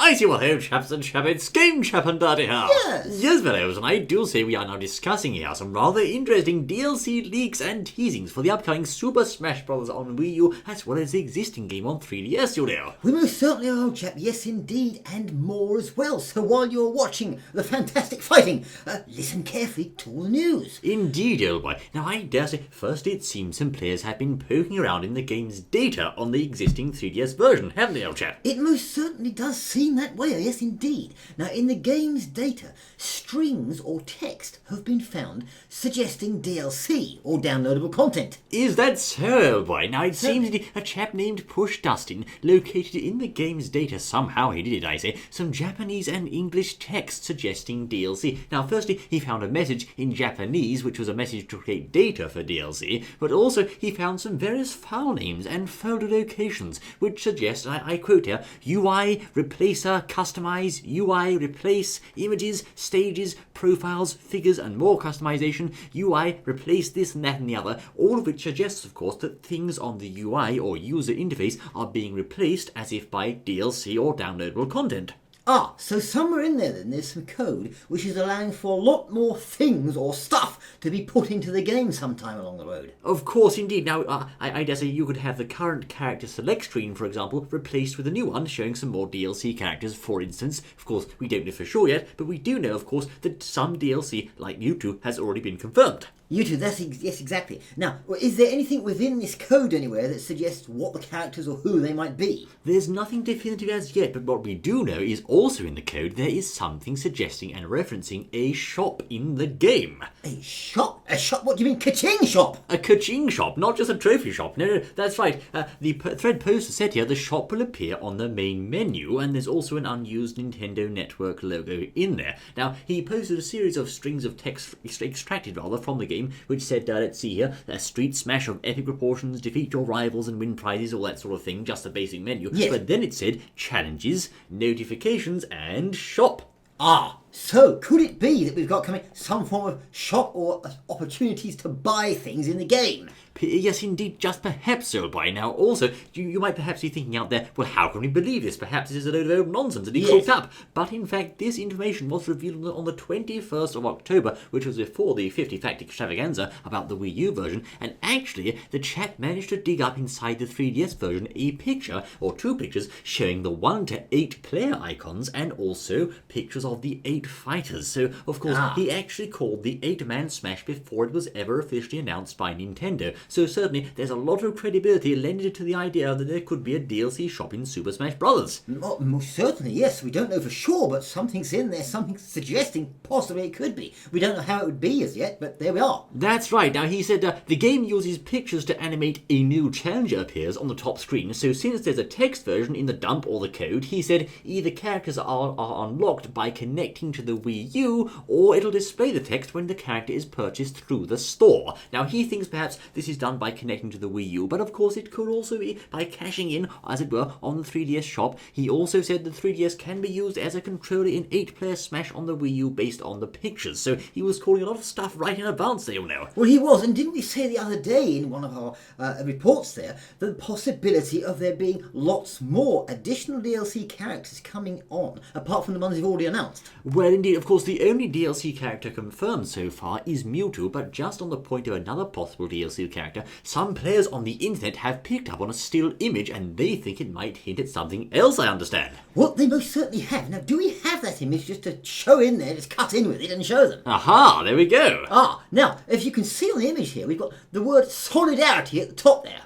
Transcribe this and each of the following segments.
I see what ho, chaps and chappets, Game Chap and Dirty here. Yes, fellows, and I do say we are now discussing here some rather interesting DLC leaks and teasings for the upcoming Super Smash Bros. On Wii U, as well as the existing game on 3DS, you know. We most certainly are, old chap, yes indeed, and more as well. So while you're watching the fantastic fighting, listen carefully to all the news. Indeed, old boy. Now, I dare say, first it seems some players have been poking around in the game's data on the existing 3DS version, haven't they, old chap? It most certainly does seem that way, yes indeed. Now, in the game's data, strings or text have been found suggesting DLC or downloadable content. Is that so, old boy? Now, it seems indeed a chap named Push Dustin located in the game's data, somehow he did it, I say, some Japanese and English text suggesting DLC. Now, firstly, he found a message in Japanese, which was a message to create data for DLC, but also he found some various file names and folder locations, which suggest, I quote here, UI, replacer, customize, UI, replace, images, stages, profiles, figures, and more customization, UI, replace this and that and the other, all of which suggests, of course, that things on the UI or user interface are being replaced as if by DLC or downloadable content. Ah, so somewhere in there then there's some code which is allowing for a lot more things or stuff to be put into the game sometime along the road. Of course, indeed. Now, I dare say you could have the current character select screen, for example, replaced with a new one showing some more DLC characters, for instance. Of course, we don't know for sure yet, but we do know, of course, that some DLC, like Mewtwo, has already been confirmed. Mewtwo, yes, exactly. Now, is there anything within this code anywhere that suggests what the characters or who they might be? There's nothing definitive as yet, but what we do know is also in the code there is something suggesting and referencing a shop in the game. A shop? A shop? What do you mean, ka-ching shop? A ka-ching shop, not just a trophy shop. No, that's right. The thread poster said here the shop will appear on the main menu, and there's also an unused Nintendo Network logo in there. Now, he posted a series of strings of text extracted from the game, which said, let's see here, a street smash of epic proportions, defeat your rivals and win prizes, all that sort of thing, just a basic menu. Yes. But then it said challenges, notifications, and shop. Ah, so could it be that we've got coming some form of shop or opportunities to buy things in the game? Yes, indeed, just perhaps, old boy. Now, also, you might perhaps be thinking out there, well, how can we believe this? Perhaps this is a load of old nonsense and he cooked up. But in fact, this information was revealed on the 21st of October, which was before the 50-fact extravaganza about the Wii U version, and actually, the chap managed to dig up inside the 3DS version a picture, or two pictures, showing the 1 to 8 player icons, and also pictures of the 8 fighters. So, of course, he actually called the 8-man smash before it was ever officially announced by Nintendo. So certainly, there's a lot of credibility lended to the idea that there could be a DLC shop in Super Smash Bros. Most certainly, yes. We don't know for sure, but something's in there, something suggesting possibly it could be. We don't know how it would be as yet, but there we are. That's right. Now, he said the game uses pictures to animate a new challenger appears on the top screen, so since there's a text version in the dump or the code, he said either characters are unlocked by connecting to the Wii U, or it'll display the text when the character is purchased through the store. Now, he thinks perhaps this is done by connecting to the Wii U, but of course it could also be by cashing in, as it were, on the 3DS shop. He also said the 3DS can be used as a controller in 8-player Smash on the Wii U based on the pictures, so he was calling a lot of stuff right in advance there, you know. Well, he was, and didn't we say the other day in one of our reports there, the possibility of there being lots more additional DLC characters coming on, apart from the ones they've already announced? Well, indeed, of course, the only DLC character confirmed so far is Mewtwo, but just on the point of another possible DLC character, some players on the internet have picked up on a still image and they think it might hint at something else, I understand. Well, they most certainly have. Now, do we have that image just to show in there, just cut in with it and show them? Aha, there we go. Now, if you can see on the image here, we've got the word solidarity at the top there.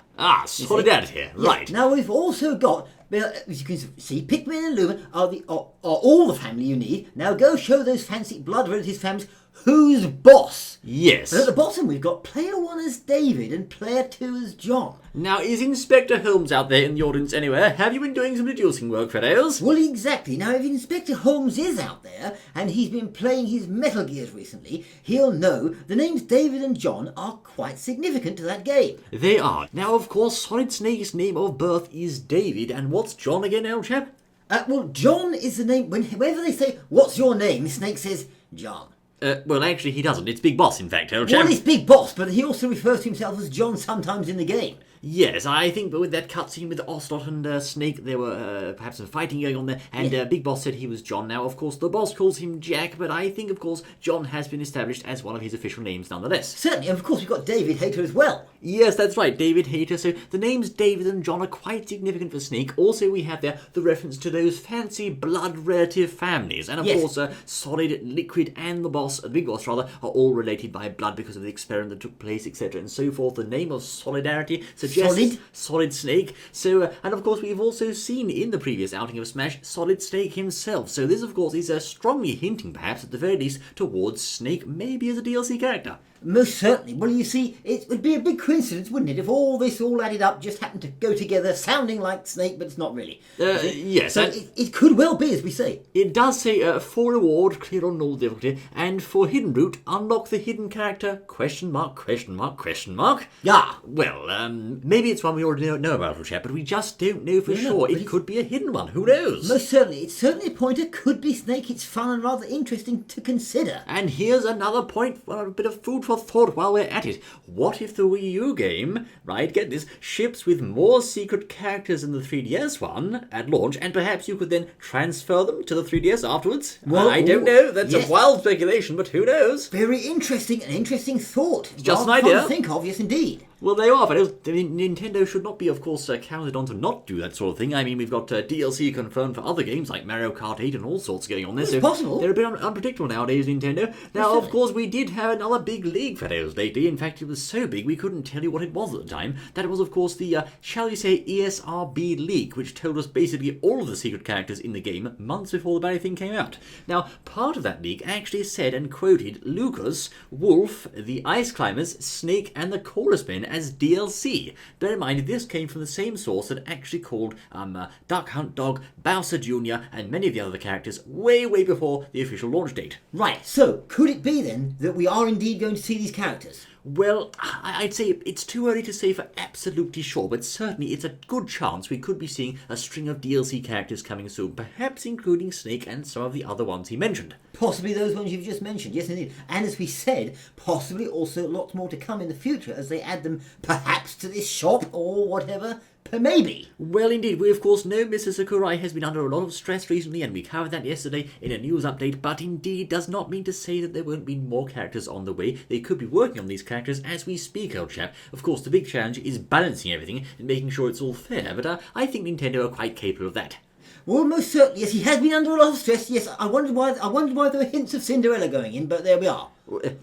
Solidarity, right. Yeah. Now, we've also got, as you can see, Pikmin and Lumen are all the family you need. Now, go show those fancy blood relatives families who's boss. Yes. And at the bottom, we've got player 1 as David and player 2 as John. Now, is Inspector Holmes out there in the audience anywhere? Have you been doing some deducing work, Fredos? Well, exactly. Now, if Inspector Holmes is out there, and he's been playing his Metal Gears recently, he'll know the names David and John are quite significant to that game. They are. Now, of course, Solid Snake's name of birth is David, and what's John again, old chap? Well, John is the name, whenever they say, what's your name, Snake says, John. Well, actually, he doesn't. It's Big Boss, in fact, old chap. Well, he's Big Boss, but he also refers to himself as John sometimes in the game. Yes, I think, but with that cutscene with Ocelot and Snake, there were perhaps some fighting going on there, and Big Boss said he was John. Now, of course, the boss calls him Jack, but I think, of course, John has been established as one of his official names nonetheless. Certainly, and of course we've got David Hayter as well. Yes, that's right, David Hayter. So the names David and John are quite significant for Snake. Also, we have there the reference to those fancy blood relative families, and of course, Solid, Liquid, and the Big Boss rather, are all related by blood because of the experiment that took place, etc., and so forth. The name of Solidarity suggests Solid Snake. So, and of course, we've also seen in the previous outing of Smash Solid Snake himself. So this, of course, is strongly hinting, perhaps at the very least, towards Snake maybe as a DLC character. Most certainly. Well, you see, it would be a big coincidence, wouldn't it, if all this all added up just happened to go together, sounding like Snake, but it's not really. Yes. So it could well be, as we say. It does say, for reward, clear on all difficulty, and for hidden route, unlock the hidden character, question mark, question mark, question mark. Yeah. Well, maybe it's one we already know about, little chap, but we just don't know for sure. It could be a hidden one. Who knows? Most certainly. It's certainly a pointer. Could be Snake. It's fun and rather interesting to consider. And here's another point, a bit of food for thought while we're at it. What if the Wii U game, right, get this, ships with more secret characters than the 3DS one at launch, and perhaps you could then transfer them to the 3DS afterwards? Well, I don't know. That's a wild speculation, but who knows? Very interesting, an interesting thought. Just an idea. To think of, yes indeed. Well, they are, but Nintendo should not be, of course, counted on to not do that sort of thing. I mean, we've got DLC confirmed for other games like Mario Kart 8 and all sorts going on there. It's possible. They're a bit unpredictable nowadays, Nintendo. Now, of course, we did have another big leak for those lately. In fact, it was so big we couldn't tell you what it was at the time. That was, of course, the, shall we say, ESRB leak, which told us basically all of the secret characters in the game months before the very thing came out. Now, part of that leak actually said and quoted Lucas, Wolf, the Ice Climbers, Snake, and the Chorus Men as DLC. Bear in mind, this came from the same source that actually called Duck Hunt Dog, Bowser Jr., and many of the other characters way before the official launch date. Right, so could it be then that we are indeed going to see these characters? Well, I'd say it's too early to say for absolutely sure, but certainly it's a good chance we could be seeing a string of DLC characters coming soon, perhaps including Snake and some of the other ones he mentioned. Possibly those ones you've just mentioned, yes indeed. And as we said, possibly also lots more to come in the future as they add them perhaps to this shop or whatever. Maybe. Well, indeed. We, of course, know Mr. Sakurai has been under a lot of stress recently, and we covered that yesterday in a news update, but indeed does not mean to say that there won't be more characters on the way. They could be working on these characters as we speak, old chap. Of course, the big challenge is balancing everything and making sure it's all fair, but I think Nintendo are quite capable of that. Well, most certainly, yes, he has been under a lot of stress. Yes, I wondered why there were hints of Cinderella going in, but there we are.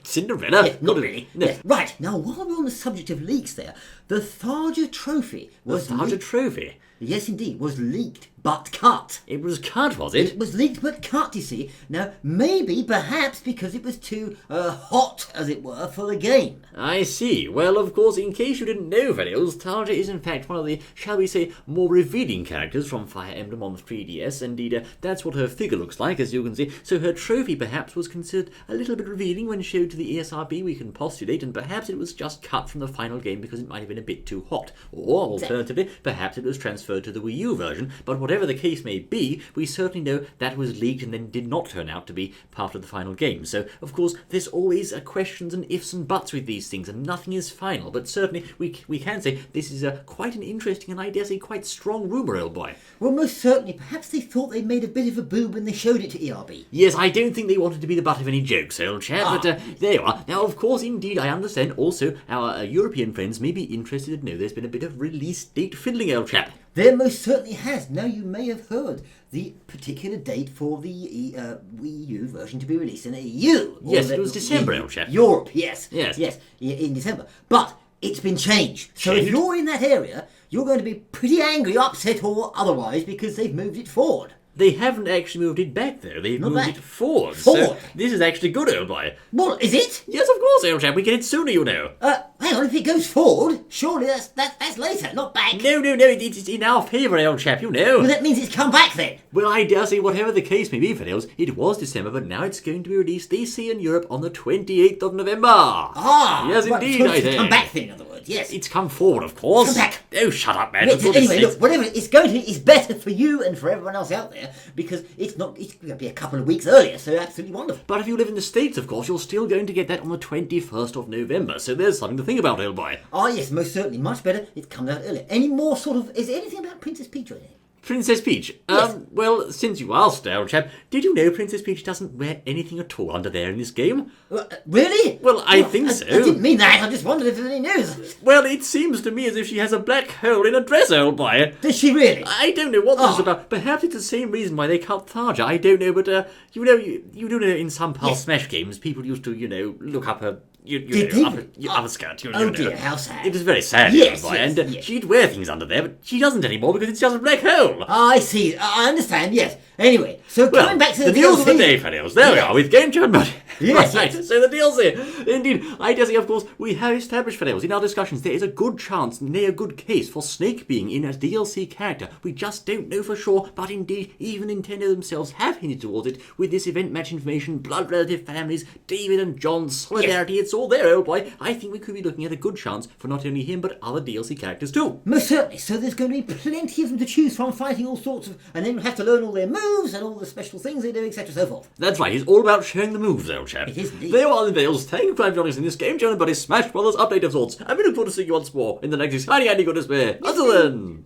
Cinderella? Yes, not really. No. Yes. Right, now while we're on the subject of leaks there, the Tharja Trophy was Trophy? Yes, indeed, was leaked, but cut. It was cut, was it? It was leaked, but cut, you see. Now, maybe, perhaps, because it was too hot, as it were, for the game. I see. Well, of course, in case you didn't know, Velios, Tharja is in fact one of the, shall we say, more revealing characters from Fire Emblem on the 3DS. Indeed, that's what her figure looks like, as you can see. So her trophy, perhaps, was considered a little bit revealing when showed to the ESRB, we can postulate, and perhaps it was just cut from the final game because it might have been a bit too hot. Or, alternatively, perhaps it was transferred to the Wii U version, but whatever the case may be, we certainly know that was leaked and then did not turn out to be part of the final game. So, of course, there's always questions and ifs and buts with these things, and nothing is final, but certainly we can say this is quite an interesting and I dare say quite strong rumour, old boy. Well, most certainly. Perhaps they thought they made a bit of a boob when they showed it to ERB. Yes, I don't think they wanted to be the butt of any jokes, old chap, but there you are. Now, of course, indeed, I understand also our European friends may be interested to know there's been a bit of release date fiddling, old chap. There most certainly has. Now, you may have heard the particular date for the Wii U version to be released in the EU. Yes, it was December, old chap. Europe, yes. Yes. Yes, in December. But it's been changed. So if you're in that area, you're going to be pretty angry, upset or otherwise because they've moved it forward. They haven't actually moved it back, though. They've moved it forward. Forward? So this is actually good, old boy. Well, is it? Yes, of course, old chap. We get it sooner, you know. Hang on. If it goes forward, surely that's later, not back. No. It's in our favour, old chap, you know. Well, that means it's come back then. Well, I dare say whatever the case may be, Fiddles, it was December, but now it's going to be released, they say, in Europe on the 28th of November. Ah! Yes, right, indeed, so I say. come back then, in other words. yes. It's come forward, of course. Come back. Oh, shut up, man. But anyway, look, whatever it's going to be, it's better for you and for everyone else out there because it's going to be a couple of weeks earlier, so absolutely wonderful. But if you live in the States, of course, you're still going to get that on the 21st of November, so there's something to think about, old boy. Ah, yes, most certainly. Much better. It comes out earlier. Any more is there anything about Princess Peach or anything? Princess Peach? Yes. Well, since you asked, old chap, did you know Princess Peach doesn't wear anything at all under there in this game? Really? Well, I think so. I didn't mean that. I just wondered if there's any news. Well, it seems to me as if she has a black hole in her dress, old boy. Does she really? I don't know what this is about. Perhaps it's the same reason why they cut Tharja. I don't know, but you do know in some past Smash games, people used to, look up her upper skirt. Oh dear, how sad. It was very sad, Yes, old boy, yes, and yes. she'd wear things under there, but she doesn't anymore because it's just a black hole. I see. I understand, yes. Anyway, so Well, coming back to the news DLC. of the day, fellows. There we are, with Game Chat Buddy. Yes, right, yes. so the DLC. Indeed, I dare say, of course, we have established, fellows, in our discussions, there is a good chance, nay, a good case, for Snake being in a DLC character. We just don't know for sure, but indeed, even Nintendo themselves have hinted towards it with this event match information, blood relative families, David and John, solidarity, It's all there, old boy. I think we could be looking at a good chance for not only him, but other DLC characters too. Most certainly. So there's going to be plenty of them to choose from, fighting all sorts of, and then you have to learn all their moves and all the special things they do, etc. so forth. That's right, it's all about showing the moves, old chap. It is indeed. There are the Vales. Thank you for joining us in this Game Chat Buddy Smash Brothers update of sorts. And we look forward to seeing you once more in the next exciting Andy Goodness Bear. Until then.